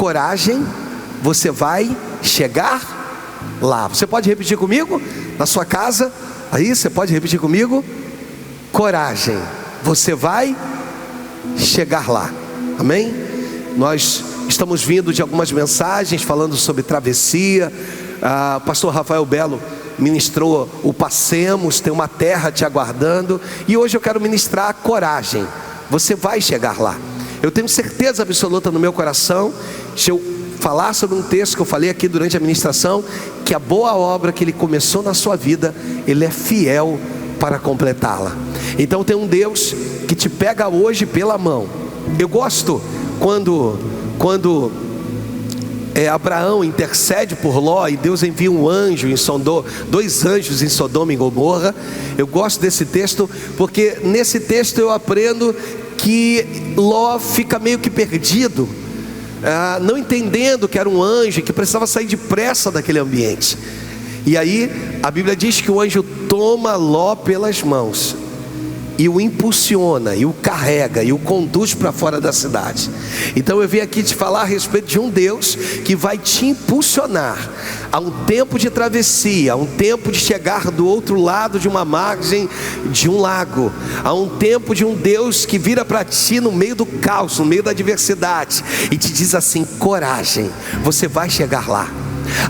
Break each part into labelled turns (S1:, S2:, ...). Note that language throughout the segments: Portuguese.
S1: coragem, você vai chegar lá. Você pode repetir comigo? Na sua casa, aí você pode repetir comigo? Coragem, você vai chegar lá. Amém? Nós estamos vindo de algumas mensagens falando sobre travessia. O pastor Rafael Belo ministrou o Passemos, tem uma terra te aguardando. E hoje eu quero ministrar a coragem, você vai chegar lá. Eu tenho certeza absoluta no meu coração, se eu falar sobre um texto que eu falei aqui durante a ministração, que a boa obra que Ele começou na sua vida, Ele é fiel para completá-la. Então tem um Deus que te pega hoje pela mão. Eu gosto quando Abraão intercede por Ló e Deus envia um anjo em dois anjos em Sodoma e Gomorra. Eu gosto desse texto porque nesse texto eu aprendo que Ló fica meio que perdido, não entendendo que era um anjo, que precisava sair depressa daquele ambiente. E aí a Bíblia diz que o anjo toma Ló pelas mãos e o impulsiona, e o carrega, e o conduz para fora da cidade. Então eu vim aqui te falar a respeito de um Deus que vai te impulsionar a um tempo de travessia, a um tempo de chegar do outro lado de uma margem de um lago, a um tempo de um Deus que vira para ti no meio do caos, no meio da adversidade, e te diz assim: coragem, você vai chegar lá.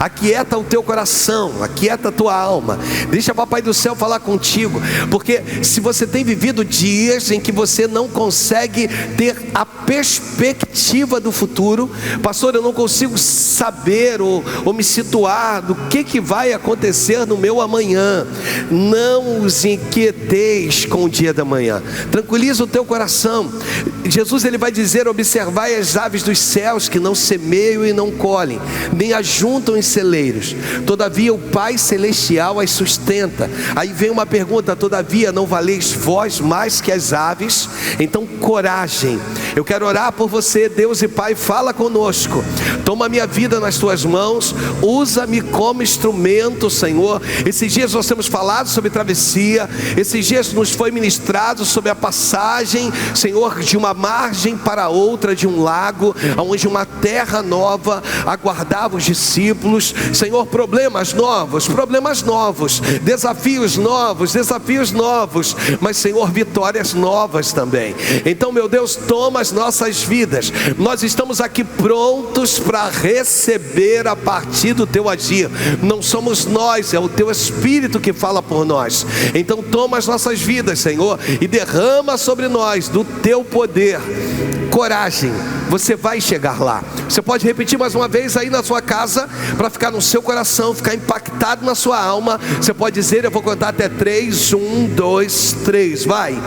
S1: Aquieta o teu coração, aquieta a tua alma, deixa o Papai do Céu falar contigo. Porque se você tem vivido dias em que você não consegue ter a perspectiva do futuro, pastor, eu não consigo saber ou me situar do que vai acontecer no meu amanhã. Não os inquieteis com o dia da manhã, tranquiliza o teu coração. Jesus ele vai dizer: observai as aves dos céus, que não semeiam e não colhem, nem ajuntam em celeiros, todavia o Pai Celestial as sustenta. Aí vem uma pergunta: todavia não valeis vós mais que as aves? Então coragem. Eu quero orar por você. Deus e Pai, fala conosco. Toma a minha vida nas tuas mãos, usa-me como instrumento, Senhor. Esses dias nós temos falado sobre travessia, esses dias nos foi ministrado sobre a passagem, Senhor, de uma margem para outra de um lago, onde uma terra nova aguardava os discípulos. Senhor, problemas novos, desafios novos, mas Senhor, vitórias novas também. Então, meu Deus, toma as nossas vidas. Nós estamos aqui prontos para receber a partir do teu agir. Não somos nós, é o teu Espírito que fala por nós. Então toma as nossas vidas, Senhor, e derrama sobre nós do teu poder. Coragem, você vai chegar lá. Você pode repetir mais uma vez aí na sua casa, para ficar no seu coração, ficar impactado na sua alma. Você pode dizer: eu vou contar até 3, 1, 2, 3, vai.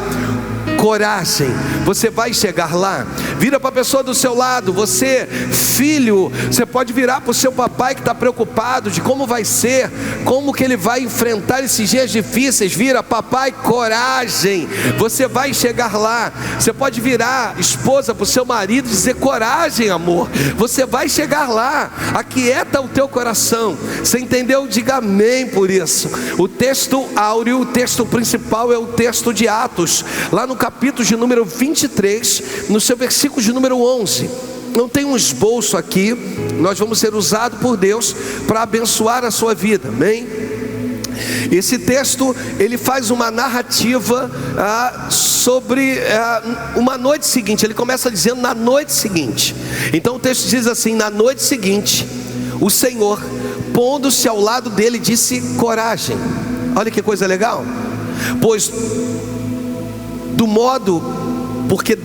S1: Coragem, você vai chegar lá. Vira para a pessoa do seu lado. Você, filho, você pode virar para o seu papai que está preocupado de como vai ser, como que ele vai enfrentar esses dias difíceis. Vira: papai, coragem, você vai chegar lá. Você pode virar esposa para o seu marido e dizer: coragem, amor, você vai chegar lá. Aquieta o teu coração. Você entendeu? Diga amém por isso. O texto áureo, o texto principal é o texto de Atos, lá no capítulo de número 23, no seu versículo de número 11. Não tem um esboço aqui. Nós vamos ser usados por Deus para abençoar a sua vida, amém? Esse texto, ele faz uma narrativa sobre uma noite seguinte. Ele começa dizendo: na noite seguinte. Então o texto diz assim: na noite seguinte, o Senhor, pondo-se ao lado dele, disse: coragem. Olha que coisa legal. Pois do modo, porque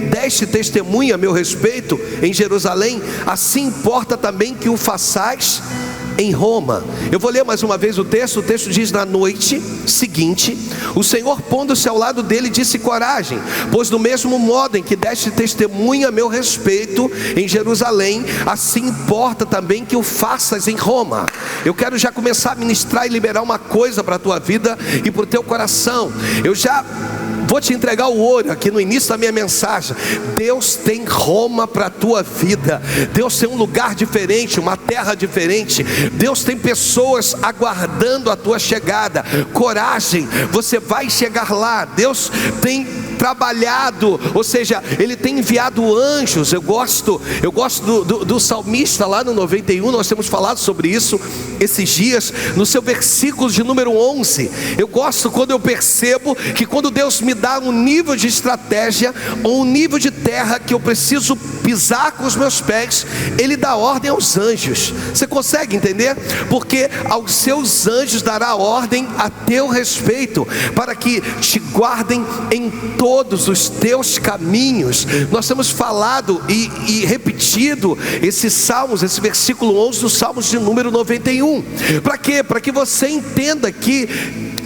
S1: deste testemunha a meu respeito em Jerusalém, assim importa também que o façais em Roma. Eu vou ler mais uma vez o texto. O texto diz: na noite seguinte, o Senhor, pondo-se ao lado dele, disse: coragem, pois do mesmo modo em que deste testemunha a meu respeito em Jerusalém, assim importa também que o faças em Roma. Eu quero já começar a ministrar e liberar uma coisa para a tua vida e para o teu coração. Eu já Vou te entregar o ouro aqui no início da minha mensagem. Deus tem Roma para a tua vida. Deus tem um lugar diferente, uma terra diferente. Deus tem pessoas aguardando a tua chegada. Coragem, você vai chegar lá. Deus tem trabalhado, ou seja, Ele tem enviado anjos. Eu gosto do salmista lá no 91, nós temos falado sobre isso esses dias, no seu versículo de número 11. Eu gosto quando eu percebo que quando Deus me dá um nível de estratégia, ou um nível de terra que eu preciso pisar com os meus pés, Ele dá ordem aos anjos. Você consegue entender? Porque aos seus anjos dará ordem a teu respeito, para que te guardem em todos os teus caminhos. Nós temos falado e repetido esses salmos, esse versículo 11 dos salmos de número 91. Para quê? Para que você entenda que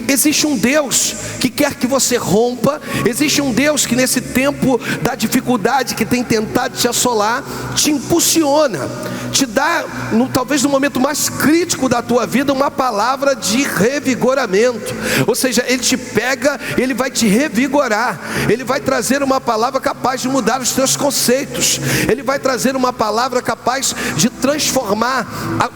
S1: existe um Deus que quer que você rompa. Existe um Deus que nesse tempo da dificuldade que tem tentado te assolar, te impulsiona, te dá, talvez no momento mais crítico da tua vida, uma palavra de revigoramento. Ou seja, Ele te pega, Ele vai te revigorar. Ele vai trazer uma palavra capaz de mudar os teus conceitos. Ele vai trazer uma palavra capaz de transformar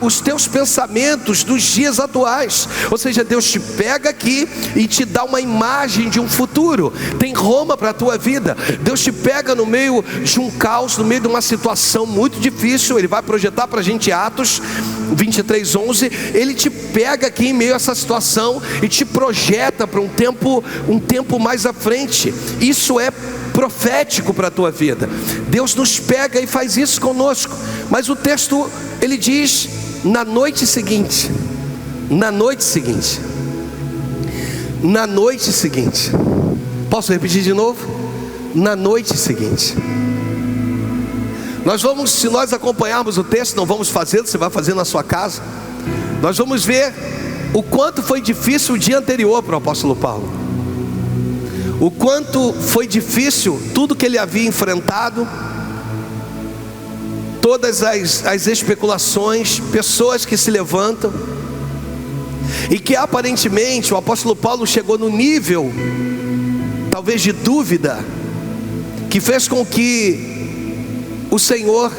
S1: os teus pensamentos dos dias atuais. Ou seja, Deus te pega aqui e te dá uma imagem de um futuro. Tem Roma para a tua vida. Deus te pega no meio de um caos, no meio de uma situação muito difícil. Ele vai projetar para a gente Atos 23:11. Ele te pega aqui em meio a essa situação e te projeta para um tempo mais à frente. Isso é profético para a tua vida. Deus nos pega e faz isso conosco. Mas o texto, ele diz: na noite seguinte. Posso repetir de novo? Na noite seguinte. Nós vamos, se nós acompanharmos o texto, não vamos fazê-lo, você vai fazer na sua casa. Nós vamos ver o quanto foi difícil o dia anterior para o apóstolo Paulo. O quanto foi difícil tudo que ele havia enfrentado, todas as especulações, pessoas que se levantam, e que aparentemente o apóstolo Paulo chegou no nível, talvez de dúvida, que fez com que o Senhor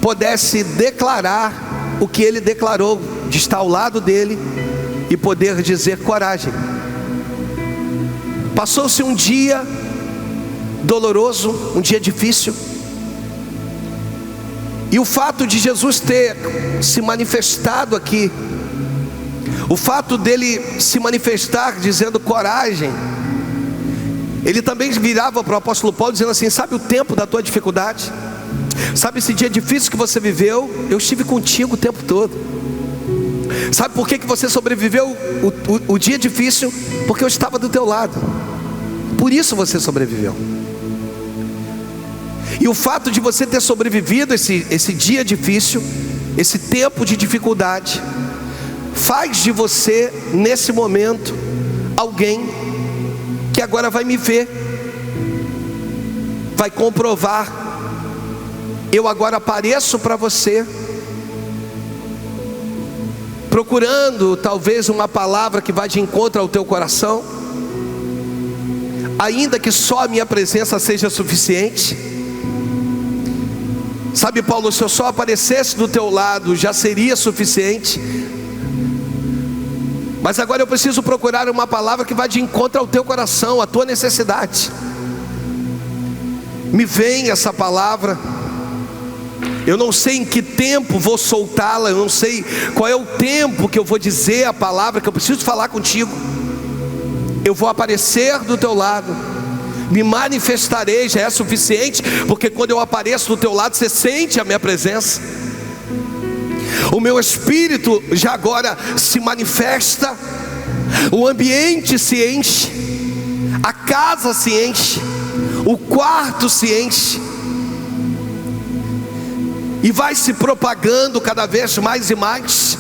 S1: pudesse declarar o que ele declarou, de estar ao lado dele e poder dizer: coragem. Passou-se um dia doloroso, um dia difícil, e o fato de Jesus ter se manifestado aqui, o fato dele se manifestar dizendo coragem, ele também virava para o apóstolo Paulo dizendo assim: sabe o tempo da tua dificuldade? Sabe esse dia difícil que você viveu? Eu estive contigo o tempo todo. Sabe por que você sobreviveu o dia difícil? Porque eu estava do teu lado. Por isso você sobreviveu. E o fato de você ter sobrevivido esse dia difícil, esse tempo de dificuldade, faz de você, nesse momento, alguém que agora vai me ver, vai comprovar. Eu agora apareço para você, procurando talvez uma palavra que vá de encontro ao teu coração, ainda que só a minha presença seja suficiente. Sabe, Paulo, se eu só aparecesse do teu lado já seria suficiente, mas agora eu preciso procurar uma palavra que vá de encontro ao teu coração, à tua necessidade. Me vem essa palavra. Eu não sei em que tempo vou soltá-la, eu não sei qual é o tempo que eu vou dizer a palavra que eu preciso falar contigo. Eu vou aparecer do teu lado, me manifestarei, já é suficiente, porque quando eu apareço do teu lado, você sente a minha presença. O meu espírito já agora se manifesta, o ambiente se enche, a casa se enche, o quarto se enche, e vai se propagando cada vez mais e mais.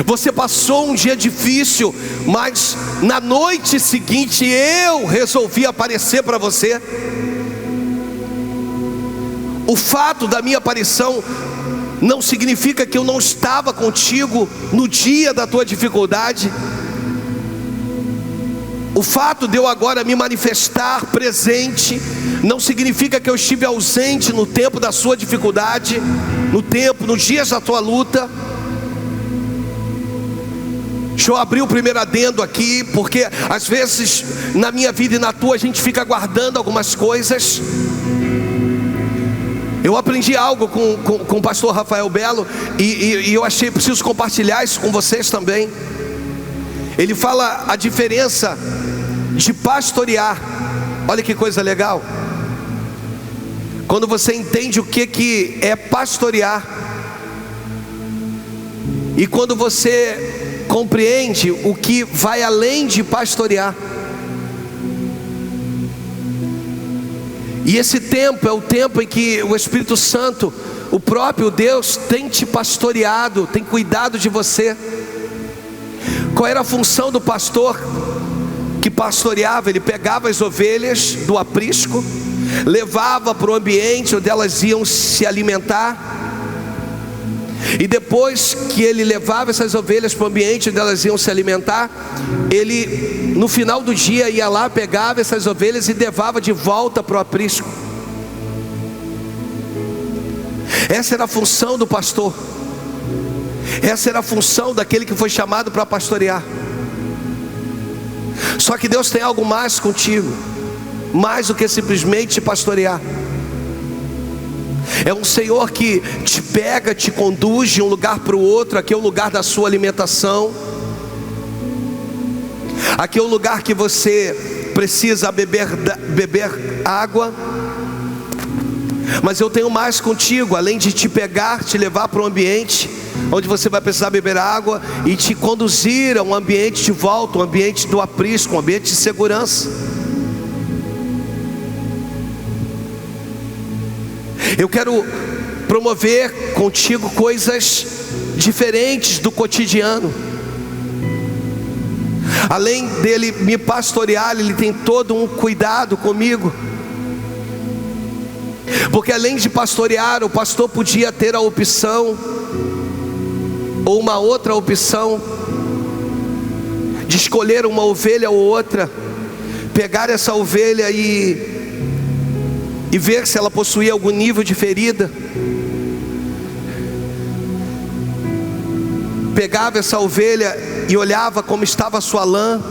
S1: Você passou um dia difícil, mas na noite seguinte eu resolvi aparecer para você. O fato da minha aparição não significa que eu não estava contigo no dia da tua dificuldade. O fato de eu agora me manifestar presente não significa que eu estive ausente no tempo da sua dificuldade, nos dias da tua luta. Deixa eu abrir o primeiro adendo aqui, porque às vezes na minha vida e na tua a gente fica guardando algumas coisas. Eu aprendi algo com o pastor Rafael Belo e eu achei preciso compartilhar isso com vocês também. Ele fala a diferença de pastorear. Olha que coisa legal. Quando você entende o que é pastorear, e quando você compreende o que vai além de pastorear. E esse tempo é o tempo em que o Espírito Santo, o próprio Deus, tem te pastoreado, tem cuidado de você. Qual era a função do pastor que pastoreava? Ele pegava as ovelhas do aprisco, levava para o ambiente onde elas iam se alimentar, e depois que ele levava essas ovelhas para o ambiente onde elas iam se alimentar, ele no final do dia ia lá, pegava essas ovelhas e levava de volta para o aprisco. Essa era a função do pastor. Essa era a função daquele que foi chamado para pastorear. Só que Deus tem algo mais contigo, mais do que simplesmente te pastorear. É um Senhor que te pega, te conduz de um lugar para o outro. Aqui é o lugar da sua alimentação. Aqui é o lugar que você precisa beber água. Mas eu tenho mais contigo, além de te pegar, te levar para um ambiente onde você vai precisar beber água e te conduzir a um ambiente de volta, um ambiente do aprisco, um ambiente de segurança. Eu quero promover contigo coisas diferentes do cotidiano. Além dele me pastorear, ele tem todo um cuidado comigo. Porque além de pastorear, o pastor podia ter a opção, ou uma outra opção, de escolher uma ovelha ou outra, pegar essa ovelha e ver se ela possuía algum nível de ferida. Pegava essa ovelha e olhava como estava a sua lã,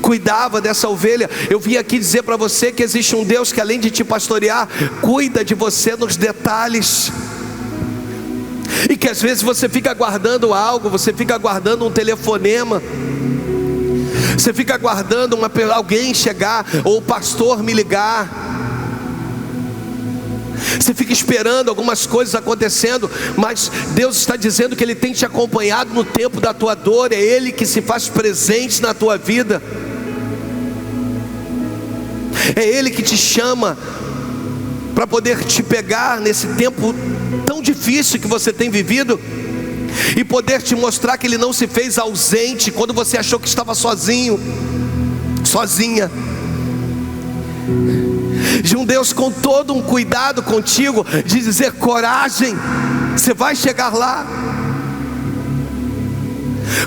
S1: cuidava dessa ovelha. Eu vim aqui dizer para você que existe um Deus que, além de te pastorear, cuida de você nos detalhes. E que às vezes você fica aguardando algo, você fica aguardando um telefonema, você fica aguardando alguém chegar, ou o pastor me ligar. Você fica esperando algumas coisas acontecendo, mas Deus está dizendo que Ele tem te acompanhado no tempo da tua dor. É Ele que se faz presente na tua vida. É Ele que te chama para poder te pegar nesse tempo tão difícil que você tem vivido, e poder te mostrar que Ele não se fez ausente quando você achou que estava sozinho, sozinha. De um Deus com todo um cuidado contigo, de dizer: coragem, você vai chegar lá.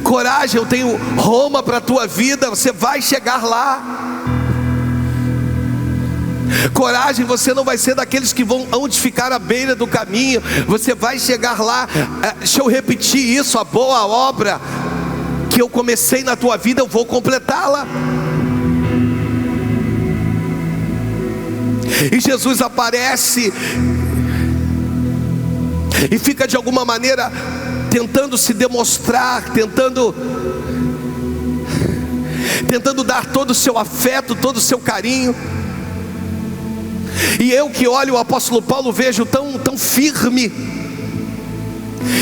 S1: Coragem, eu tenho Roma para a tua vida, você vai chegar lá. Coragem, você não vai ser daqueles que vão onde ficar à beira do caminho, você vai chegar lá. Deixa eu repetir isso: a boa obra que eu comecei na tua vida, eu vou completá-la. E Jesus aparece e fica de alguma maneira tentando se demonstrar, tentando dar todo o seu afeto, todo o seu carinho. E eu que olho o apóstolo Paulo, vejo tão firme.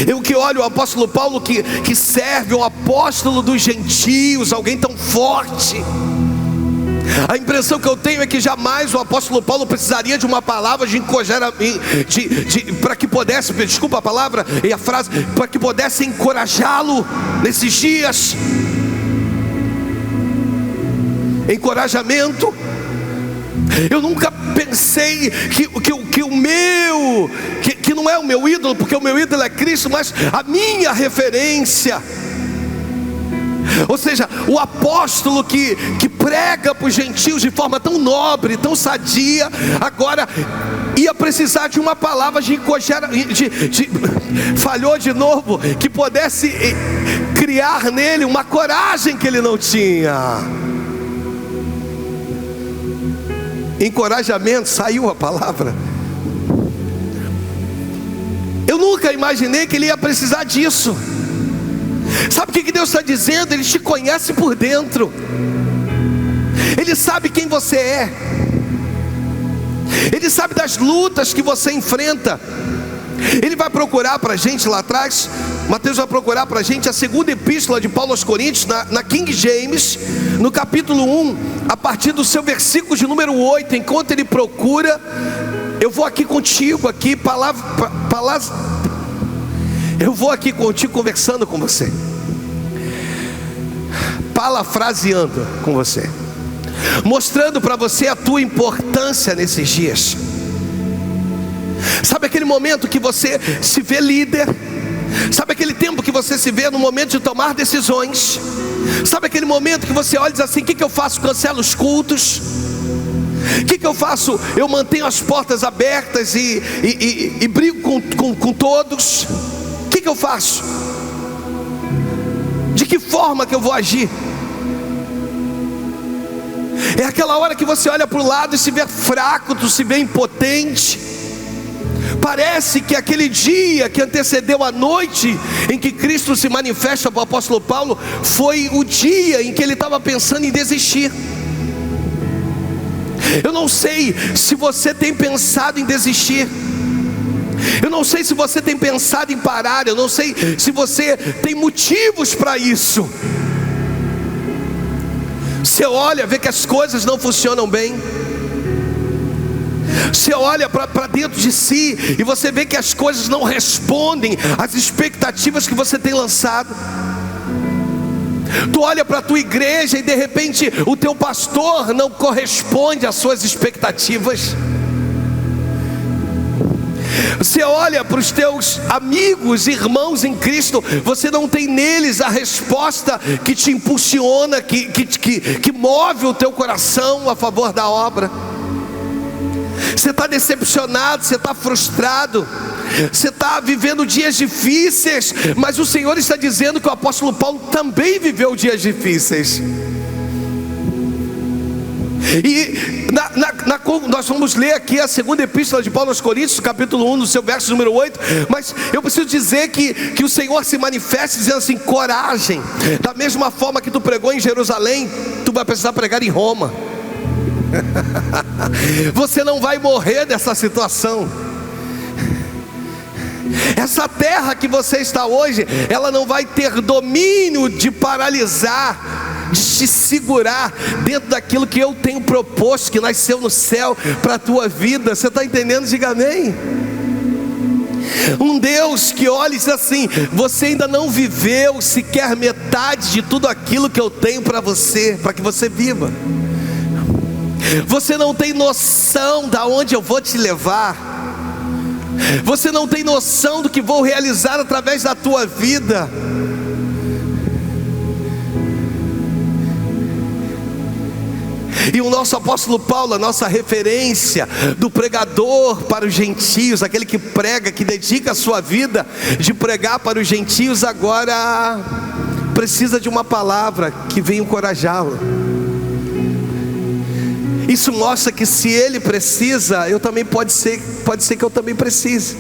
S1: Eu que olho o apóstolo Paulo, que serve, o apóstolo dos gentios, alguém tão forte. A impressão que eu tenho é que jamais o apóstolo Paulo precisaria de uma palavra de encorajamento, para que pudesse, desculpa a palavra e a frase, para que pudesse encorajá-lo nesses dias. Encorajamento. Eu nunca pensei que não é o meu ídolo, porque o meu ídolo é Cristo, mas a minha referência, Ou seja, o apóstolo que prega para os gentios de forma tão nobre, tão sadia, agora ia precisar de uma palavra falhou de novo, que pudesse criar nele uma coragem que ele não tinha. Encorajamento, saiu a palavra. Eu nunca imaginei que ele ia precisar disso. Sabe o que Deus está dizendo? Ele te conhece por dentro. Ele sabe quem você é. Ele sabe das lutas que você enfrenta. Ele vai procurar para a gente lá atrás, Mateus vai procurar para a gente a segunda epístola de Paulo aos Coríntios, na King James, no capítulo 1, a partir do seu versículo de número 8. Enquanto ele procura, eu vou aqui contigo, eu vou aqui contigo conversando com você, parafraseando com você, mostrando para você a tua importância nesses dias. Sabe aquele momento que você se vê líder? Sabe aquele tempo que você se vê no momento de tomar decisões? Sabe aquele momento que você olha e diz assim: o que eu faço? Cancelo os cultos? O que eu faço? Eu mantenho as portas abertas e brigo com todos? O que eu faço? De que forma que eu vou agir? É aquela hora que você olha para o lado e se vê fraco, tu se vê impotente. Parece que aquele dia que antecedeu a noite em que Cristo se manifesta para o apóstolo Paulo foi o dia em que ele estava pensando em desistir. Eu não sei se você tem pensado em desistir. Eu não sei se você tem pensado em parar. Eu não sei se você tem motivos para isso. Você olha, vê que as coisas não funcionam bem. Você olha para dentro de si e você vê que as coisas não respondem às expectativas que você tem lançado. Tu olha para a tua igreja e de repente o teu pastor não corresponde às suas expectativas. Você olha para os teus amigos, irmãos em Cristo, você não tem neles a resposta que te impulsiona, que move o teu coração a favor da obra. Você está decepcionado, você está frustrado, você está vivendo dias difíceis, mas o Senhor está dizendo que o apóstolo Paulo também viveu dias difíceis. E nós vamos ler aqui a segunda epístola de Paulo aos Coríntios, capítulo 1, no seu verso número 8. Mas eu preciso dizer que o Senhor se manifesta dizendo assim: coragem. Da mesma forma que tu pregou em Jerusalém, tu vai precisar pregar em Roma. Você não vai morrer dessa situação. Essa terra que você está hoje, ela não vai ter domínio de paralisar, de te segurar dentro daquilo que eu tenho proposto, que nasceu no céu para a tua vida. Você está entendendo? Diga amém. Um Deus que olha e diz assim: você ainda não viveu sequer metade de tudo aquilo que eu tenho para você, para que você viva. Você não tem noção de onde eu vou te levar. Você não tem noção do que vou realizar através da tua vida. E o nosso apóstolo Paulo, a nossa referência do pregador para os gentios, aquele que prega, que dedica a sua vida de pregar para os gentios, agora precisa de uma palavra que venha encorajá-lo. Isso mostra que se ele precisa, eu também pode ser que eu também precise.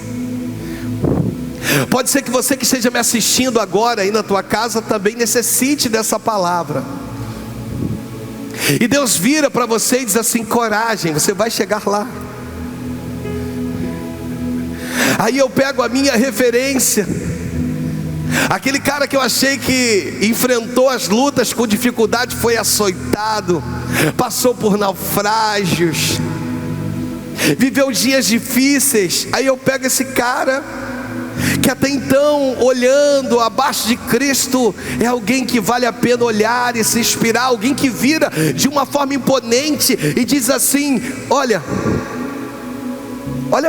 S1: Pode ser que você que esteja me assistindo agora aí na tua casa também necessite dessa palavra. E Deus vira para você e diz assim: coragem, você vai chegar lá. Aí eu pego a minha referência, aquele cara que eu achei que enfrentou as lutas com dificuldade, foi açoitado, passou por naufrágios, viveu dias difíceis. Aí eu pego esse cara que até então, olhando abaixo de Cristo, é alguém que vale a pena olhar e se inspirar, alguém que vira de uma forma imponente e diz assim: olha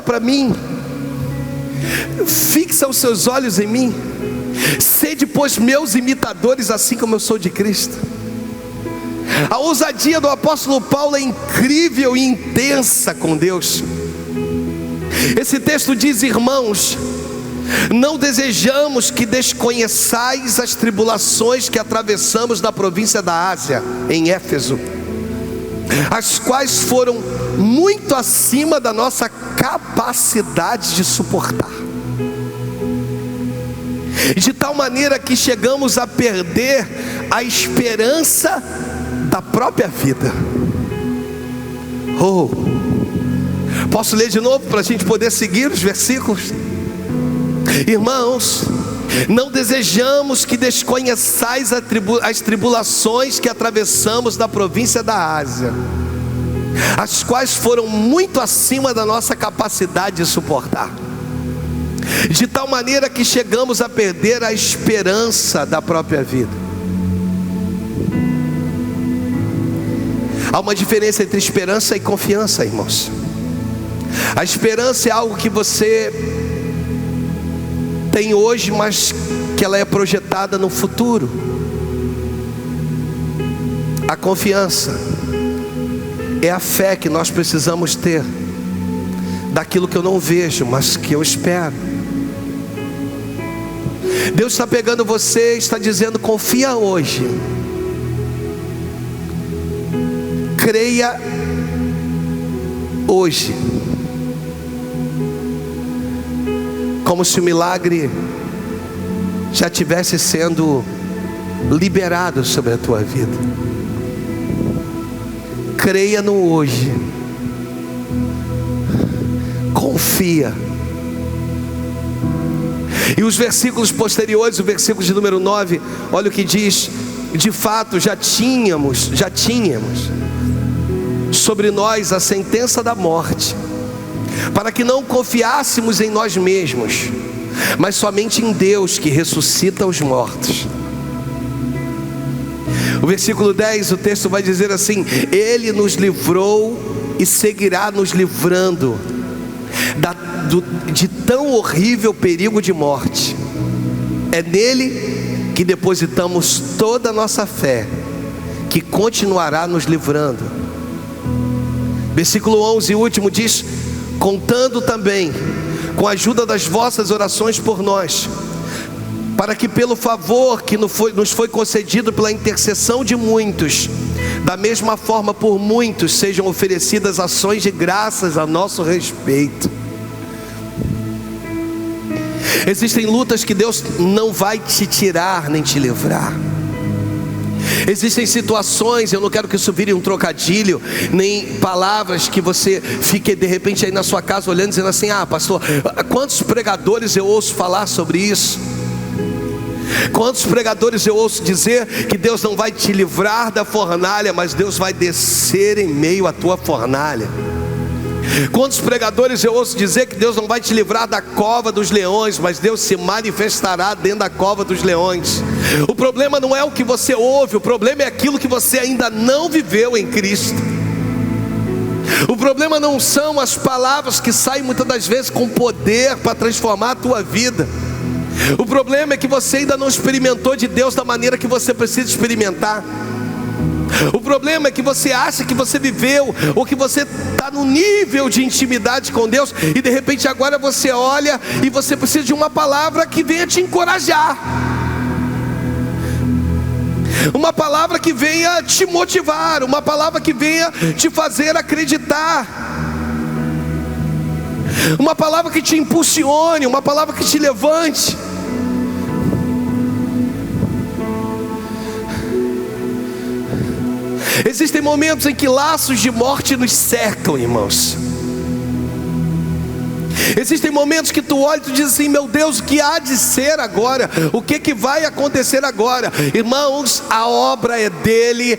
S1: para mim, fixa os seus olhos em mim, Sede, pois, meus imitadores, assim como eu sou de Cristo. A ousadia do apóstolo Paulo é incrível e intensa com Deus. Esse texto diz: irmãos, não desejamos que desconheçais as tribulações que atravessamos na província da Ásia, em Éfeso, as quais foram muito acima da nossa capacidade de suportar, de tal maneira que chegamos a perder a esperança da própria vida. Posso ler de novo para a gente poder seguir os versículos? Irmãos, não desejamos que desconheçais as tribulações que atravessamos na província da Ásia, as quais foram muito acima da nossa capacidade de suportar, de tal maneira que chegamos a perder a esperança da própria vida. Há uma diferença entre esperança e confiança, irmãos. A esperança é algo que você tem hoje, mas que ela é projetada no futuro. A confiança é a fé que nós precisamos ter daquilo que eu não vejo, mas que eu espero. Deus está pegando você e está dizendo: confia hoje, creia hoje, como se o milagre já tivesse sendo liberado sobre a tua vida. Creia no hoje, confia. E os versículos posteriores, o versículo de número 9, olha o que diz: de fato já tínhamos sobre nós a sentença da morte, para que não confiássemos em nós mesmos, mas somente em Deus, que ressuscita os mortos. O versículo 10, o texto vai dizer assim: Ele nos livrou e seguirá nos livrando de tão horrível perigo de morte. É nele que depositamos toda a nossa fé, que continuará nos livrando. Versículo 11, último, diz: contando também com a ajuda das vossas orações por nós, para que pelo favor que nos foi concedido pela intercessão de muitos, da mesma forma por muitos sejam oferecidas ações de graças a nosso respeito. Existem lutas que Deus não vai te tirar nem te livrar. Existem situações, eu não quero que isso vire um trocadilho, nem palavras que você fique de repente aí na sua casa olhando, dizendo assim: ah, pastor, quantos pregadores eu ouço falar sobre isso? Quantos pregadores eu ouço dizer que Deus não vai te livrar da fornalha, mas Deus vai descer em meio à tua fornalha? Quantos pregadores eu ouço dizer que Deus não vai te livrar da cova dos leões, mas Deus se manifestará dentro da cova dos leões? O problema não é o que você ouve, o problema é aquilo que você ainda não viveu em Cristo. O problema não são as palavras que saem muitas das vezes com poder para transformar a tua vida. O problema é que você ainda não experimentou de Deus da maneira que você precisa experimentar. O problema é que você acha que você viveu, ou que você está no nível de intimidade com Deus, e de repente agora você olha e você precisa de uma palavra que venha te encorajar, uma palavra que venha te motivar, uma palavra que venha te fazer acreditar, uma palavra que te impulsione, uma palavra que te levante. Existem momentos em que laços de morte nos cercam, irmãos. Existem momentos que tu olha e tu diz assim: meu Deus, o que há de ser agora? O que vai acontecer agora? Irmãos, a obra é dele.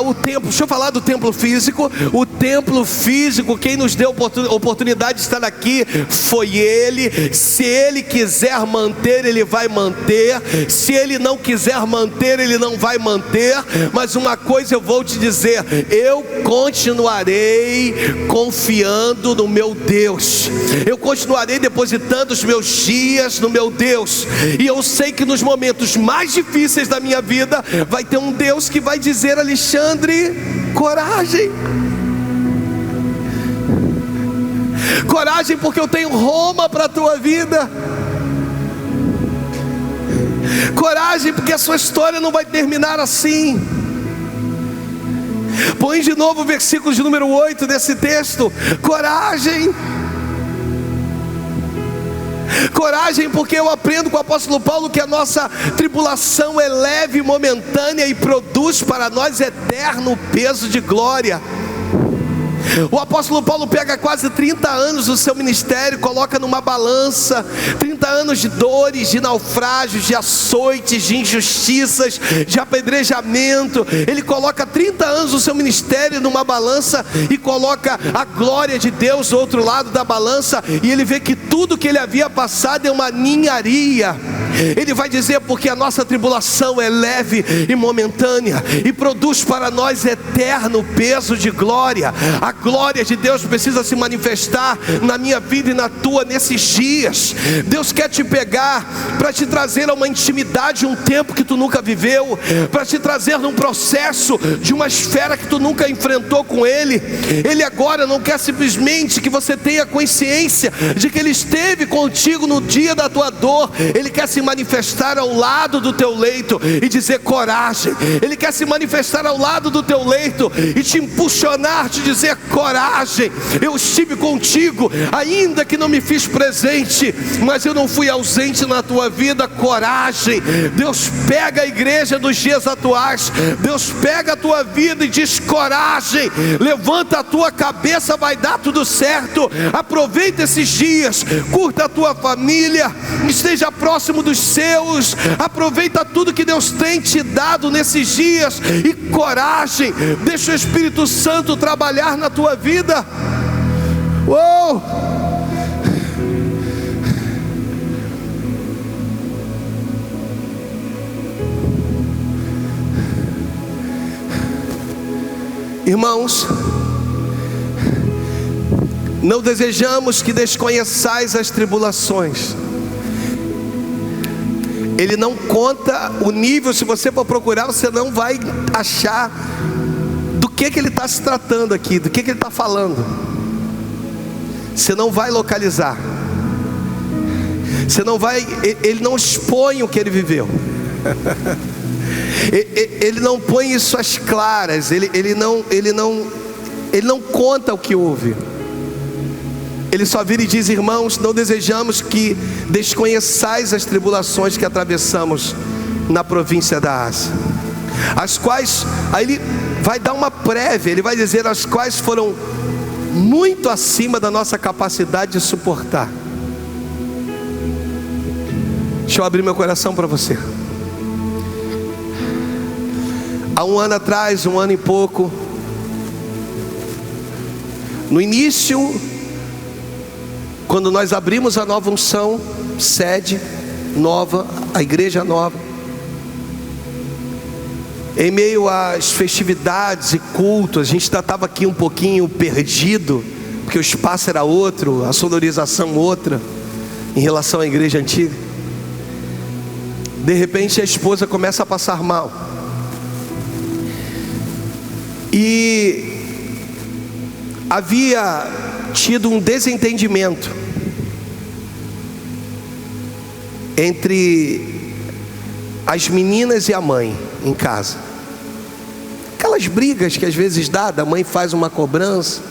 S1: O templo, deixa eu falar do templo físico. O templo físico, quem nos deu oportunidade de estar aqui foi ele. Se ele quiser manter, ele vai manter. Se ele não quiser manter, ele não vai manter. Mas uma coisa eu vou te dizer: eu continuarei confiando no meu Deus. Eu continuarei depositando os meus dias no meu Deus. E eu sei que nos momentos mais difíceis da minha vida vai ter um Deus que vai dizer: Alexandre, coragem. Coragem, porque eu tenho Roma para a tua vida. Coragem, porque a sua história não vai terminar assim. Põe de novo o versículo de número 8 desse texto. Coragem. Coragem, porque eu aprendo com o apóstolo Paulo que a nossa tribulação é leve e momentânea e produz para nós eterno peso de glória. O apóstolo Paulo pega quase 30 anos do seu ministério, coloca numa balança, 30 anos de dores, de naufrágios, de açoites, de injustiças, de apedrejamento. Ele coloca 30 anos do seu ministério numa balança e coloca a glória de Deus do outro lado da balança, e ele vê que tudo que ele havia passado é uma ninharia. Ele vai dizer: porque a nossa tribulação é leve e momentânea e produz para nós eterno peso de glória. A glória de Deus precisa se manifestar na minha vida e na tua nesses dias. Deus quer te pegar para te trazer a uma intimidade, um tempo que tu nunca viveu, para te trazer num processo de uma esfera que tu nunca enfrentou com Ele. Ele agora não quer simplesmente que você tenha consciência de que Ele esteve contigo no dia da tua dor. Ele quer se manifestar ao lado do teu leito e dizer: coragem. Ele quer se manifestar ao lado do teu leito e te impulsionar, te dizer: coragem, eu estive contigo, ainda que não me fiz presente, mas eu não fui ausente na tua vida. Coragem. Deus pega a igreja dos dias atuais, Deus pega a tua vida e diz: coragem, levanta a tua cabeça, vai dar tudo certo. Aproveita esses dias, curta a tua família, esteja próximo dos seus, aproveita tudo que Deus tem te dado nesses dias, e coragem, deixa o Espírito Santo trabalhar na tua vida. Uou! Irmãos, não desejamos que desconheçais as tribulações. Ele não conta o nível. Se você for procurar, você não vai achar do que ele está se tratando aqui, do que ele está falando. Você não vai localizar. Você não vai. Ele não expõe o que ele viveu. Ele não põe isso às claras. Ele não conta o que houve. Ele só vira e diz: irmãos, não desejamos que desconheçais as tribulações que atravessamos na província da Ásia, as quais, aí ele vai dar uma prévia, ele vai dizer: as quais foram muito acima da nossa capacidade de suportar. Deixa eu abrir meu coração para você. Há um ano atrás, um ano e pouco, no início, quando nós abrimos a nova unção, sede nova, a igreja nova, em meio às festividades e cultos, a gente estava aqui um pouquinho perdido, porque o espaço era outro, a sonorização outra, em relação à igreja antiga. De repente a esposa começa a passar mal, e havia tido um desentendimento entre as meninas e a mãe em casa. Aquelas brigas que às vezes dá, a mãe faz uma cobrança.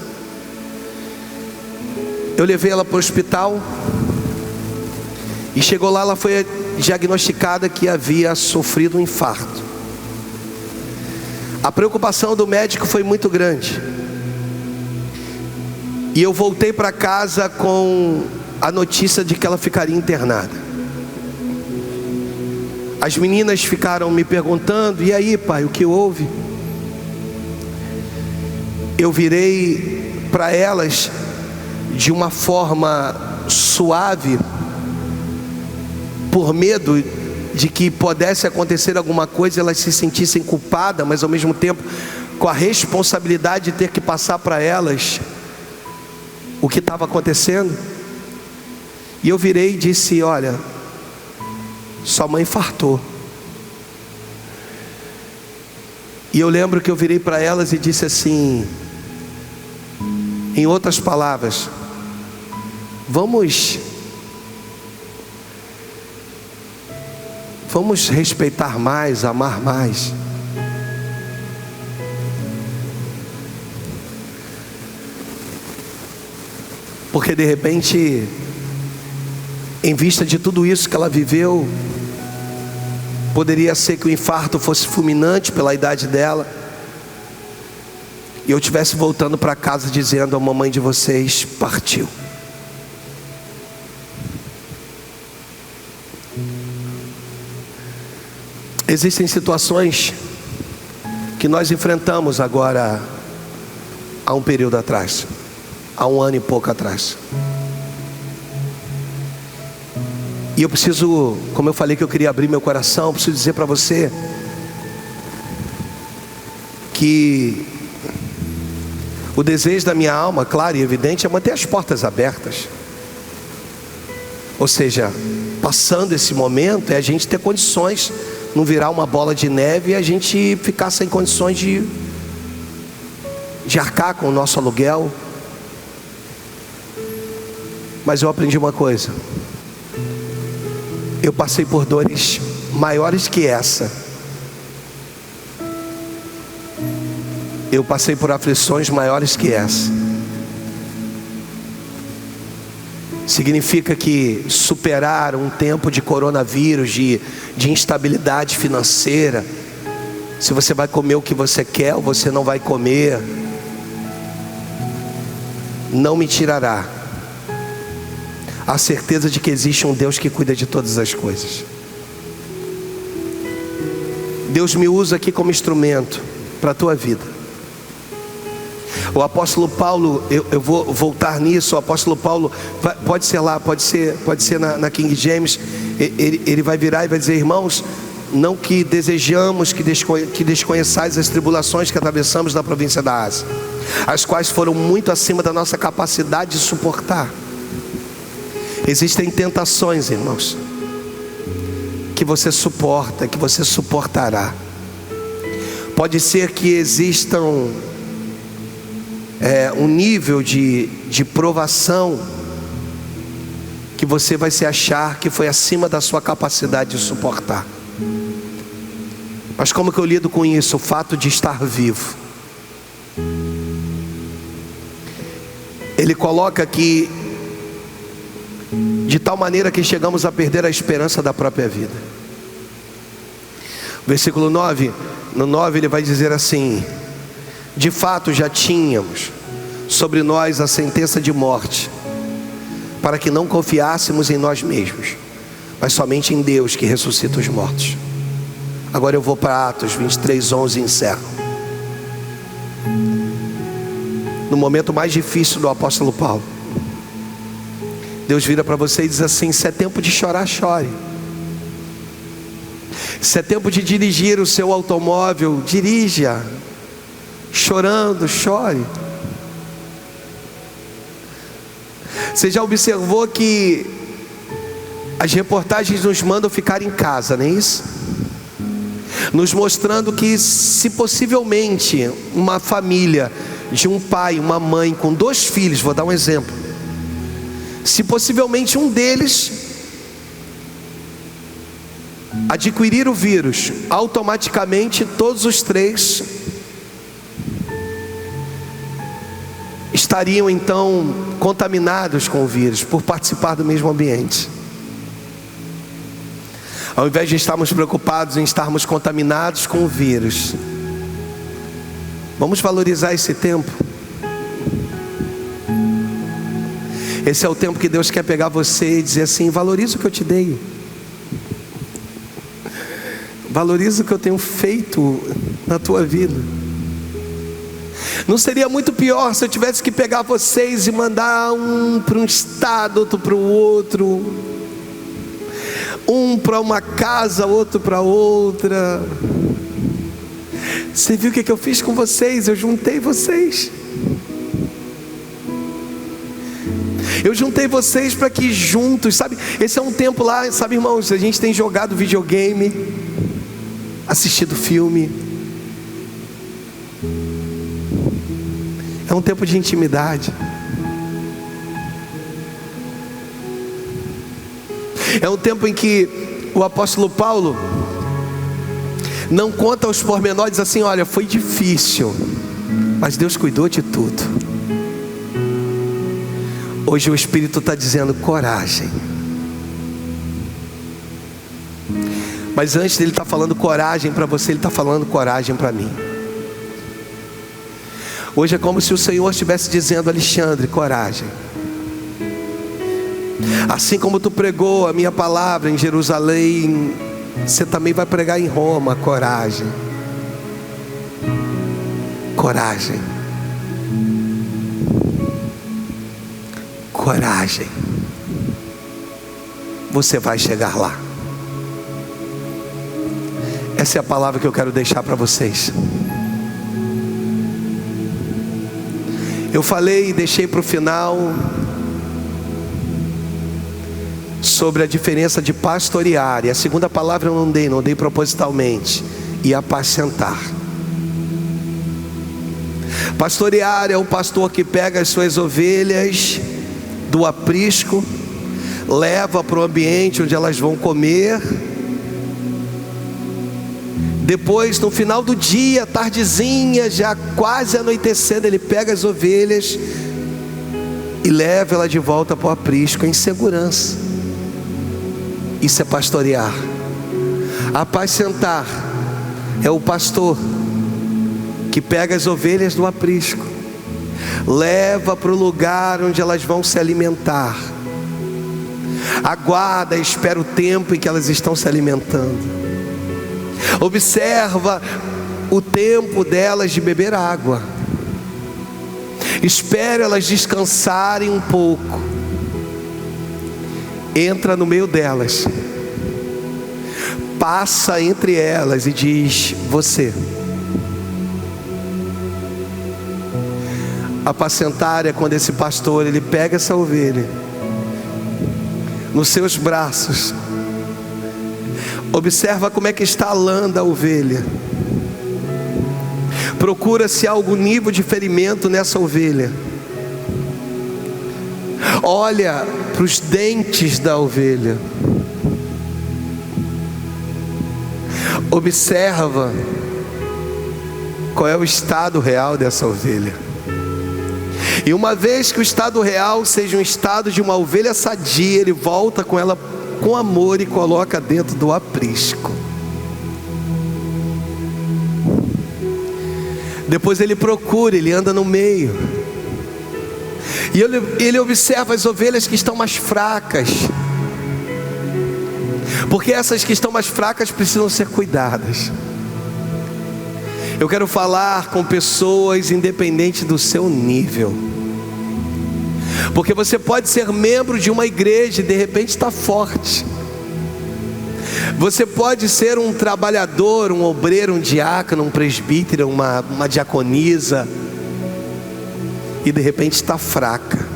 S1: Eu levei ela para o hospital, e chegou lá, ela foi diagnosticada que havia sofrido um infarto. A preocupação do médico foi muito grande, e eu voltei para casa com a notícia de que ela ficaria internada. As meninas ficaram me perguntando: e aí, pai, o que houve? Eu virei para elas de uma forma suave, por medo de que pudesse acontecer alguma coisa e elas se sentissem culpadas, mas ao mesmo tempo com a responsabilidade de ter que passar para elas o que estava acontecendo. E eu virei e disse: olha, sua mãe infartou. E eu lembro que eu virei para elas e disse assim, em outras palavras: vamos respeitar mais, amar mais. Porque de repente, em vista de tudo isso que ela viveu, poderia ser que o infarto fosse fulminante pela idade dela, e eu estivesse voltando para casa dizendo: a mamãe de vocês partiu. Existem situações que nós enfrentamos agora, há um período atrás, há 1 ano e pouco atrás. E eu preciso, como eu falei que eu queria abrir meu coração, eu preciso dizer para você que o desejo da minha alma, claro e evidente, é manter as portas abertas. Ou seja, passando esse momento, é a gente ter condições, não virar uma bola de neve e a gente ficar sem condições de arcar com o nosso aluguel. Mas eu aprendi uma coisa: eu passei por dores maiores que essa. Eu passei por aflições maiores que essa. Significa que superar um tempo de coronavírus, de instabilidade financeira, se você vai comer o que você quer ou você não vai comer, não me tirará a certeza de que existe um Deus que cuida de todas as coisas. Deus me usa aqui como instrumento para a tua vida. O apóstolo Paulo, eu vou voltar nisso. O apóstolo Paulo, pode ser lá, pode ser na King James. Ele vai virar e vai dizer: irmãos, não que desejamos que desconheçais as tribulações que atravessamos na província da Ásia, as quais foram muito acima da nossa capacidade de suportar. Existem tentações, irmãos, que você suporta, que você suportará. Pode ser que existam um nível de provação que você vai se achar que foi acima da sua capacidade de suportar. Mas como que eu lido com isso? O fato de estar vivo. Ele coloca aqui, de tal maneira que chegamos a perder a esperança da própria vida. Versículo 9, no 9 ele vai dizer assim: de fato já tínhamos sobre nós a sentença de morte, para que não confiássemos em nós mesmos, mas somente em Deus que ressuscita os mortos. Agora eu vou para Atos 23:11 e encerro. No momento mais difícil do apóstolo Paulo, Deus vira para você e diz assim: se é tempo de chorar, chore. Se é tempo de dirigir o seu automóvel, dirija chorando, chore. Você já observou que as reportagens nos mandam ficar em casa, não é isso? Nos mostrando que, se possivelmente uma família de um pai, uma mãe com 2 filhos, vou dar um exemplo, se possivelmente um deles adquirir o vírus, automaticamente todos os 3 estariam então contaminados com o vírus, por participar do mesmo ambiente. Ao invés de estarmos preocupados em estarmos contaminados com o vírus, vamos valorizar esse tempo. Esse é o tempo que Deus quer pegar você e dizer assim: valoriza o que eu te dei, valoriza o que eu tenho feito na tua vida. Não seria muito pior se eu tivesse que pegar vocês e mandar um para um estado, outro para o outro, um para uma casa, outro para outra? Você viu o que eu fiz com vocês? Eu juntei vocês. Eu juntei vocês para que juntos, sabe? Esse é um tempo lá, sabe, irmãos? A gente tem jogado videogame, assistido filme. É um tempo de intimidade. É um tempo em que o apóstolo Paulo não conta os pormenores assim: olha, foi difícil, mas Deus cuidou de tudo. Hoje o Espírito está dizendo: coragem. Mas antes dele estar falando coragem para você, ele está falando coragem para mim. Hoje é como se o Senhor estivesse dizendo: Alexandre, coragem. Assim como tu pregou a minha palavra em Jerusalém, você também vai pregar em Roma. Coragem. Coragem. Coragem. Você vai chegar lá. Essa é a palavra que eu quero deixar para vocês. Eu falei e deixei para o final sobre a diferença de pastorear, e a segunda palavra eu não dei propositalmente, e apacentar. Pastorear é o pastor que pega as suas ovelhas do aprisco, leva para o ambiente onde elas vão comer. Depois, no final do dia, tardezinha, já quase anoitecendo, ele pega as ovelhas e leva ela de volta para o aprisco em segurança. Isso é pastorear. Apacentar é o pastor que pega as ovelhas do aprisco, leva para o lugar onde elas vão se alimentar, aguarda, espera o tempo em que elas estão se alimentando, observa o tempo delas de beber água, espera elas descansarem um pouco, entra no meio delas, passa entre elas e diz: você. Apacentar é quando esse pastor, ele pega essa ovelha nos seus braços, observa como é que está a lã da ovelha, procura se há algum nível de ferimento nessa ovelha, olha para os dentes da ovelha, observa qual é o estado real dessa ovelha. E uma vez que o estado real seja um estado de uma ovelha sadia, ele volta com ela com amor e coloca dentro do aprisco. Depois ele procura, ele anda no meio, e ele observa as ovelhas que estão mais fracas, porque essas que estão mais fracas precisam ser cuidadas. Eu quero falar com pessoas independente do seu nível, porque você pode ser membro de uma igreja e de repente está forte. Você pode ser um trabalhador, um obreiro, um diácono, um presbítero, uma diaconisa, e de repente está fraca.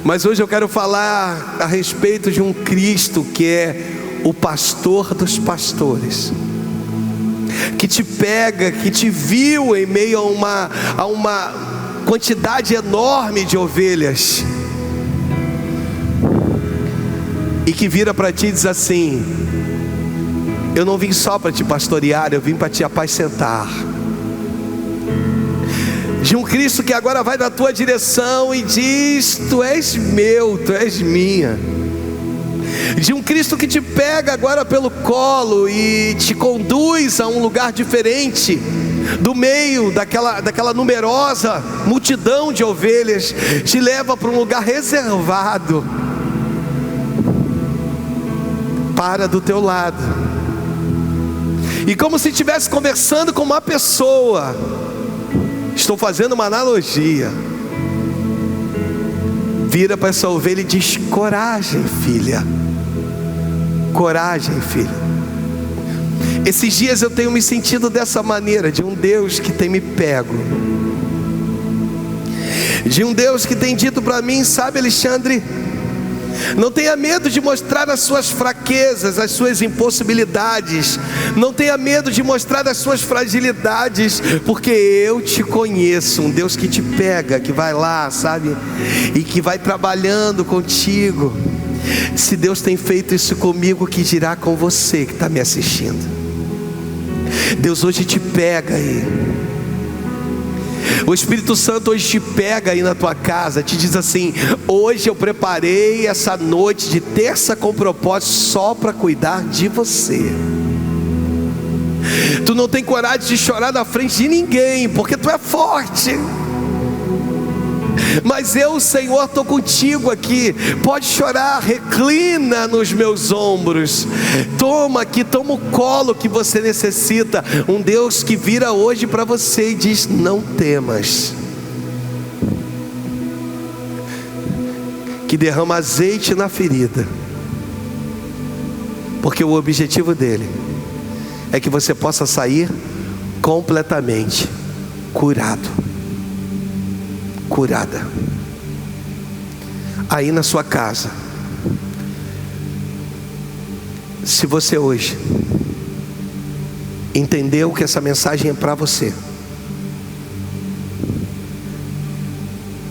S1: Mas hoje eu quero falar a respeito de um Cristo que é o pastor dos pastores, que te pega, que te viu em meio a uma quantidade enorme de ovelhas, e que vira para ti e diz assim: eu não vim só para te pastorear, eu vim para te apacentar. De um Cristo que agora vai na tua direção e diz: tu és meu, tu és minha. De um Cristo que te pega agora pelo colo e te conduz a um lugar diferente do meio daquela numerosa multidão de ovelhas, te leva para um lugar reservado, para do teu lado, e como se estivesse conversando com uma pessoa. Estou fazendo uma analogia. Vira para essa ovelha e diz: coragem, filha. Coragem, filha. Esses dias eu tenho me sentido dessa maneira, de um Deus que tem me pego, de um Deus que tem dito para mim: sabe, Alexandre, não tenha medo de mostrar as suas fraquezas, as suas impossibilidades. Não tenha medo de mostrar as suas fragilidades, porque eu te conheço. Um Deus que te pega, que vai lá, sabe, e que vai trabalhando contigo. Se Deus tem feito isso comigo, que dirá com você que está me assistindo? Deus hoje te pega aí. O Espírito Santo hoje te pega aí na tua casa, te diz assim: hoje eu preparei essa noite de terça com propósito só para cuidar de você. Tu não tem coragem de chorar na frente de ninguém, porque tu é forte. Mas eu, Senhor, estou contigo aqui. Pode chorar, reclina nos meus ombros. Toma aqui, toma o colo que você necessita. Um Deus que vira hoje para você e diz: não temas. Que derrama azeite na ferida, porque o objetivo dele é que você possa sair completamente curado, curada. Aí na sua casa, se você hoje entendeu que essa mensagem é para você,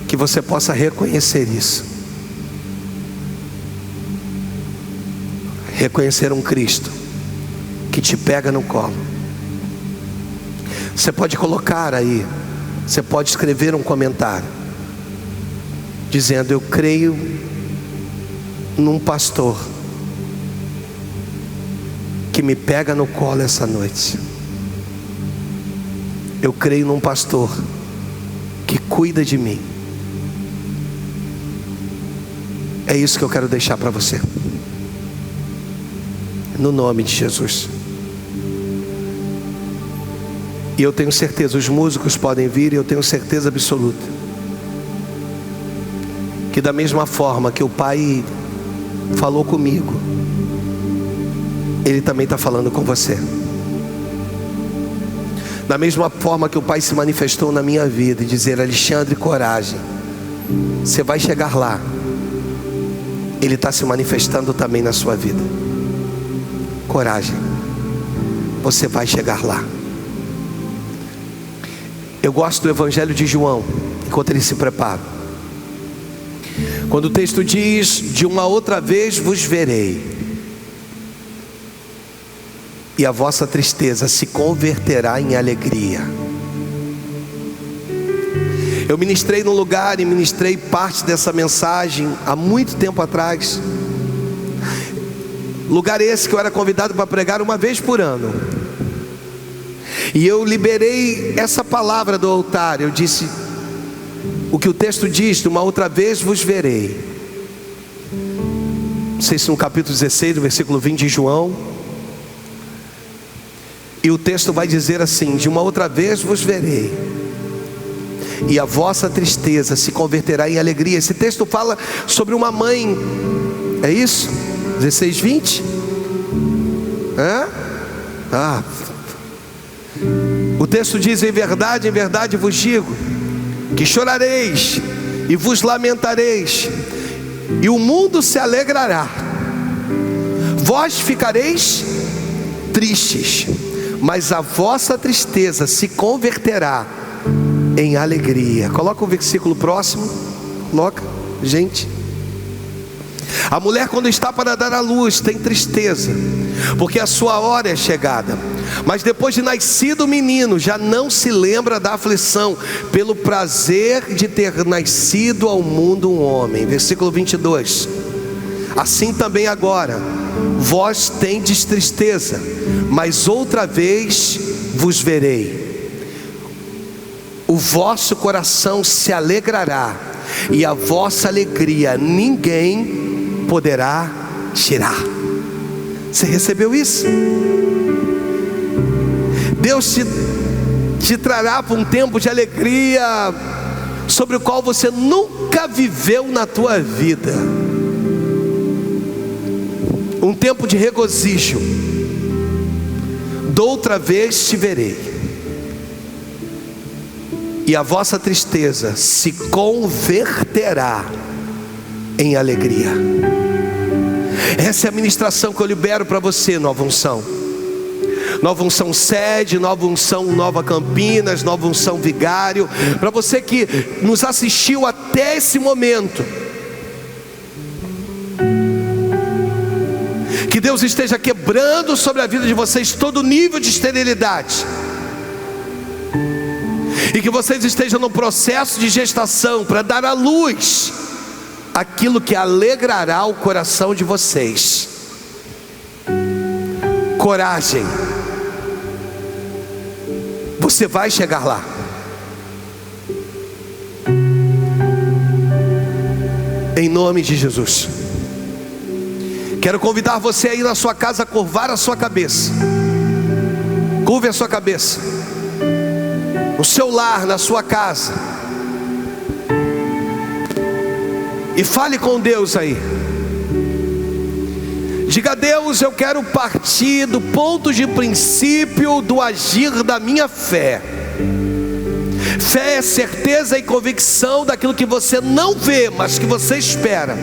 S1: que você possa reconhecer isso, reconhecer um Cristo que te pega no colo. Você pode colocar aí, você pode escrever um comentário dizendo: eu creio num pastor que me pega no colo essa noite. Eu creio num pastor que cuida de mim. É isso que eu quero deixar para você, no nome de Jesus. E eu tenho certeza, os músicos podem vir, e eu tenho certeza absoluta que da mesma forma que o Pai falou comigo, Ele também está falando com você. Da mesma forma que o Pai se manifestou na minha vida e dizer: Alexandre, coragem, você vai chegar lá. Ele está se manifestando também na sua vida. Coragem, você vai chegar lá. Eu gosto do Evangelho de João, enquanto ele se prepara, quando o texto diz: de uma outra vez vos verei, e a vossa tristeza se converterá em alegria. Eu ministrei num lugar e ministrei parte dessa mensagem há muito tempo atrás. Lugar esse que eu era convidado para pregar uma vez por ano. E eu liberei essa palavra do altar. Eu disse o que o texto diz: de uma outra vez vos verei. Não sei se no capítulo 16, no versículo 20 de João. E o texto vai dizer assim: de uma outra vez vos verei, e a vossa tristeza se converterá em alegria. Esse texto fala sobre uma mãe. É isso? 16, 20? O texto diz: em verdade vos digo, que chorareis e vos lamentareis, e o mundo se alegrará. Vós ficareis tristes, mas a vossa tristeza se converterá em alegria. Coloca o versículo próximo. Coloca, gente. A mulher, quando está para dar à luz, tem tristeza, porque a sua hora é chegada. Mas depois de nascido o menino, já não se lembra da aflição, pelo prazer de ter nascido ao mundo um homem. Versículo 22. Assim também agora, vós tendes tristeza, mas outra vez vos verei. O vosso coração se alegrará, e a vossa alegria ninguém poderá tirar. Você recebeu isso? Deus te trará para um tempo de alegria sobre o qual você nunca viveu na tua vida. Um tempo de regozijo. De outra vez te verei. e a vossa tristeza se converterá em alegria. Essa é a ministração que eu libero para você, Nova Unção. Nova Unção Sede, Nova Unção Nova Campinas, Nova Unção Vigário. Para você que nos assistiu até esse momento, que Deus esteja quebrando sobre a vida de vocês todo nível de esterilidade, e que vocês estejam no processo de gestação para dar à luz aquilo que alegrará o coração de vocês. Coragem, você vai chegar lá. Em nome de Jesus. Quero convidar você aí na sua casa a curvar a sua cabeça. Curve a sua cabeça. No seu lar, na sua casa. E fale com Deus aí. Diga a Deus: eu quero partir do ponto de princípio do agir da minha fé. Fé é certeza e convicção daquilo que você não vê, mas que você espera.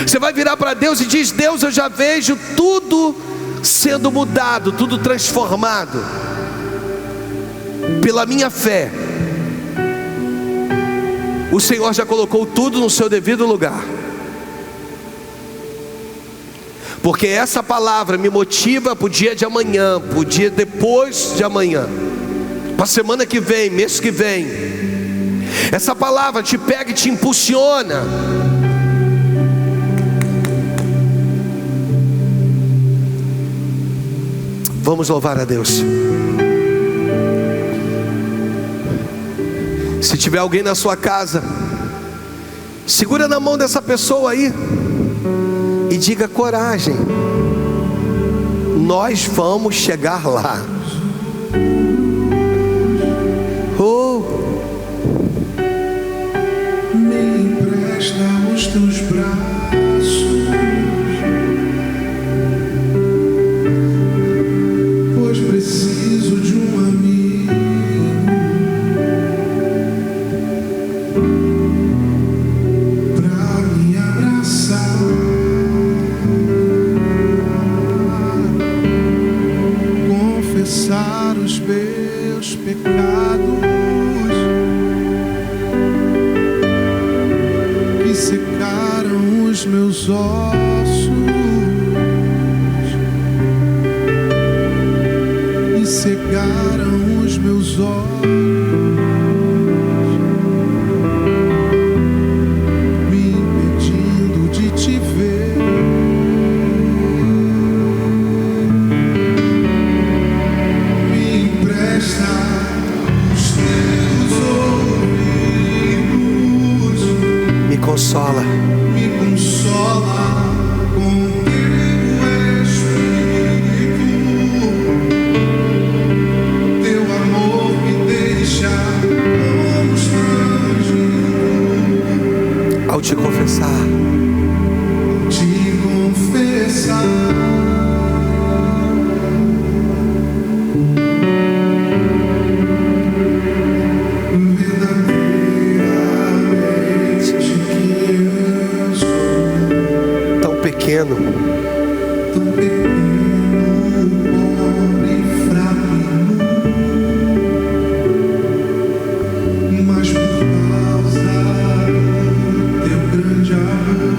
S1: Você vai virar para Deus e diz: Deus, eu já vejo tudo sendo mudado, tudo transformado pela minha fé. O Senhor já colocou tudo no seu devido lugar. Porque essa palavra me motiva para o dia de amanhã, para o dia depois de amanhã, para a semana que vem, mês que vem. Essa palavra te pega e te impulsiona. Vamos louvar a Deus. Se tiver alguém na sua casa, segura na mão dessa pessoa aí e diga: coragem, nós vamos chegar lá. Oh,
S2: me empresta os teus braços, pois preciso de um amigo pra me abraçar, confessar os meus pecados que secaram os meus ossos e cegaram os meus olhos, me impedindo de te ver. Me empresta os teus ouvidos,
S1: me consola.
S2: me consola com teu Espírito. Teu amor me deixa constrangido
S1: Ao te confessar,
S2: te confessar. Verdadeiramente que eu sou
S1: tão pequeno,
S2: tão pequeno, pobre e fraco, mas por causa do teu grande amor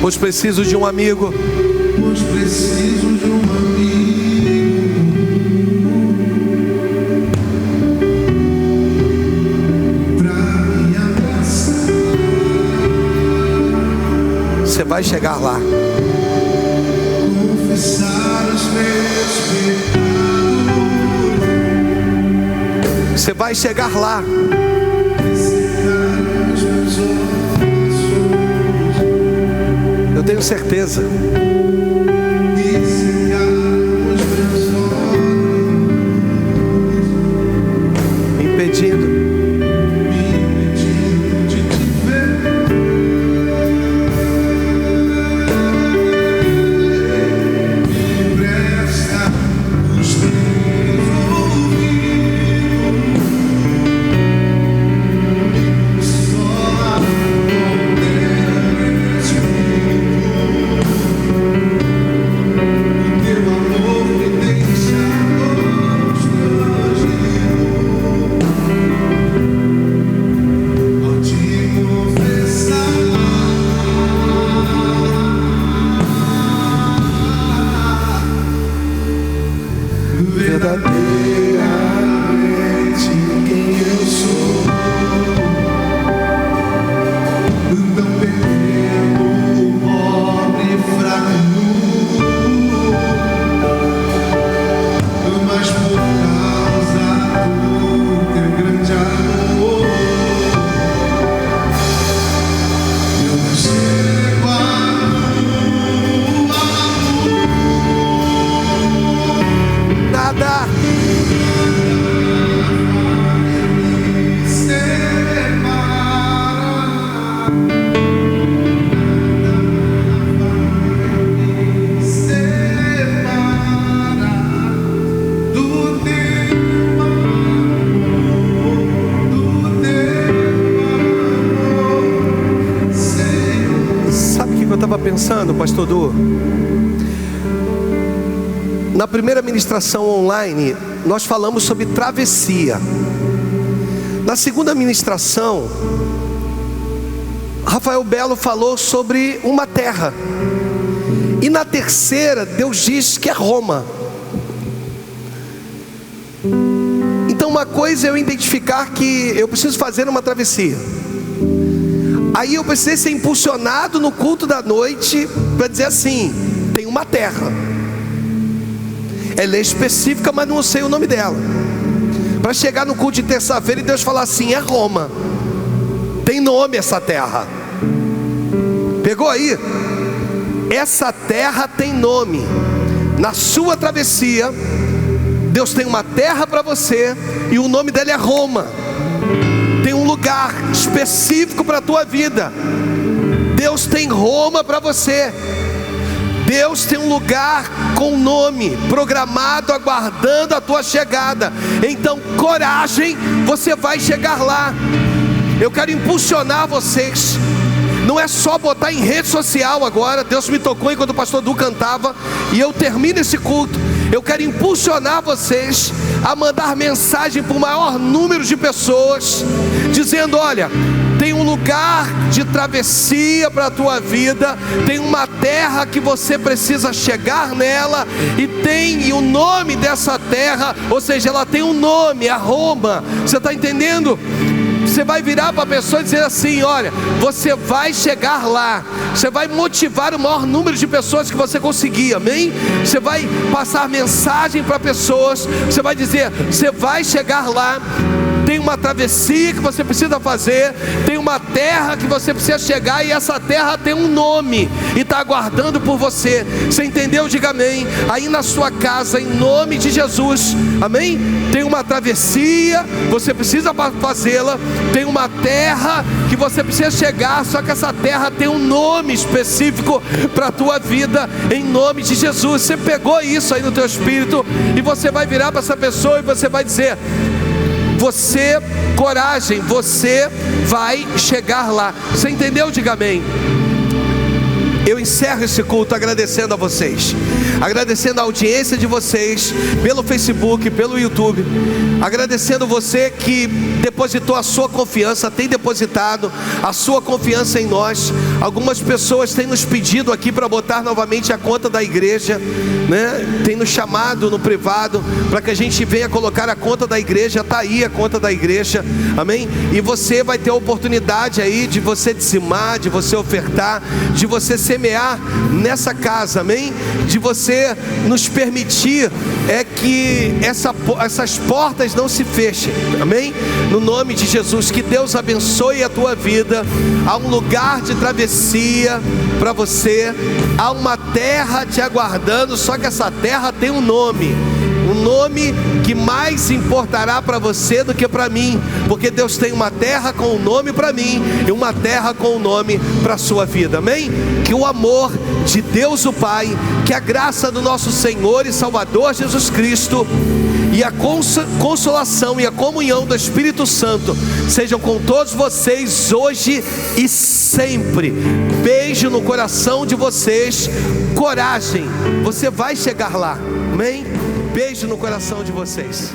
S1: pois preciso de um amigo.
S2: Pois preciso de um amigo pra me abraçar.
S1: Você vai chegar lá.
S2: Confessar os meus pecados.
S1: Você vai chegar lá.
S2: Secar os meus ossos.
S1: Eu tenho certeza.
S2: E secar os meus olhos.
S1: Impedindo
S2: Me impedindo de te ver. Me empresta os teus ouvidos. Só com teu Espírito. Teu amor me deixa constrangido. Ao te confessar, verdadeiramente quem eu sou, tão pequeno, pobre, fraco, mas por causa do teu grande amor, eu não chego a
S1: nada. Sabe o que eu estava pensando, pastor Du? Na primeira ministração online, nós falamos sobre travessia. Na segunda ministração, Rafael Belo falou sobre uma terra. E na terceira, Deus diz que é Roma. Então uma coisa é eu identificar que eu preciso fazer uma travessia. Aí eu precisei ser impulsionado no culto da noite para dizer assim: tem uma terra. Ela é específica, mas não sei o nome dela. Para chegar no culto de terça-feira e Deus falar assim: é Roma. Tem nome essa terra. Pegou aí? Essa terra tem nome. Na sua travessia, Deus tem uma terra para você e o nome dela é Roma. Tem um lugar específico para a tua vida. Deus tem Roma para você. Deus tem um lugar com nome programado, aguardando a tua chegada. Então, coragem, você vai chegar lá. Eu quero impulsionar vocês. Não é só botar em rede social agora. Deus me tocou enquanto o pastor Du cantava, e eu termino esse culto. Eu quero impulsionar vocês a mandar mensagem para o maior número de pessoas, dizendo: olha, tem um lugar de travessia para a tua vida, tem uma terra que você precisa chegar nela, e o nome dessa terra, ou seja, ela tem um nome, é Roma. Você está entendendo? Você vai virar para a pessoa e dizer assim: olha, você vai chegar lá. Você vai motivar o maior número de pessoas que você conseguir, amém? Você vai passar mensagem para pessoas. Você vai dizer: você vai chegar lá. Tem uma travessia que você precisa fazer, tem uma terra que você precisa chegar, e essa terra tem um nome e está aguardando por você. Você entendeu? Diga amém. Aí na sua casa, em nome de Jesus, amém? Tem uma travessia, você precisa fazê-la. Tem uma terra que você precisa chegar, só que essa terra tem um nome específico para a tua vida, em nome de Jesus. Você pegou isso aí no teu espírito, e você vai virar para essa pessoa e você vai dizer: você, coragem, você vai chegar lá. Você entendeu? Diga amém. eu encerro esse culto agradecendo a vocês, agradecendo a audiência de vocês pelo Facebook, pelo YouTube, agradecendo você que depositou a sua confiança, tem depositado a sua confiança em nós. Algumas pessoas têm nos pedido aqui para botar novamente a conta da igreja, né? Tem nos chamado no privado para que a gente venha colocar a conta da igreja. Está aí a conta da igreja, amém? E você vai ter a oportunidade aí de você dizimar, de você ofertar, de você semear nessa casa, amém? De você nos permitir que essas portas não se fechem, amém? No nome de Jesus, que Deus abençoe a tua vida. Há um lugar de travessia para você, há uma terra te aguardando, só que essa terra tem um nome que mais importará para você do que para mim, porque Deus tem uma terra com um nome para mim e uma terra com um nome para a sua vida, amém? Que o amor de Deus o Pai, que a graça do nosso Senhor e Salvador Jesus Cristo e a consolação e a comunhão do Espírito Santo sejam com todos vocês hoje e sempre. Beijo no coração de vocês, coragem, você vai chegar lá, amém? Beijo no coração de vocês.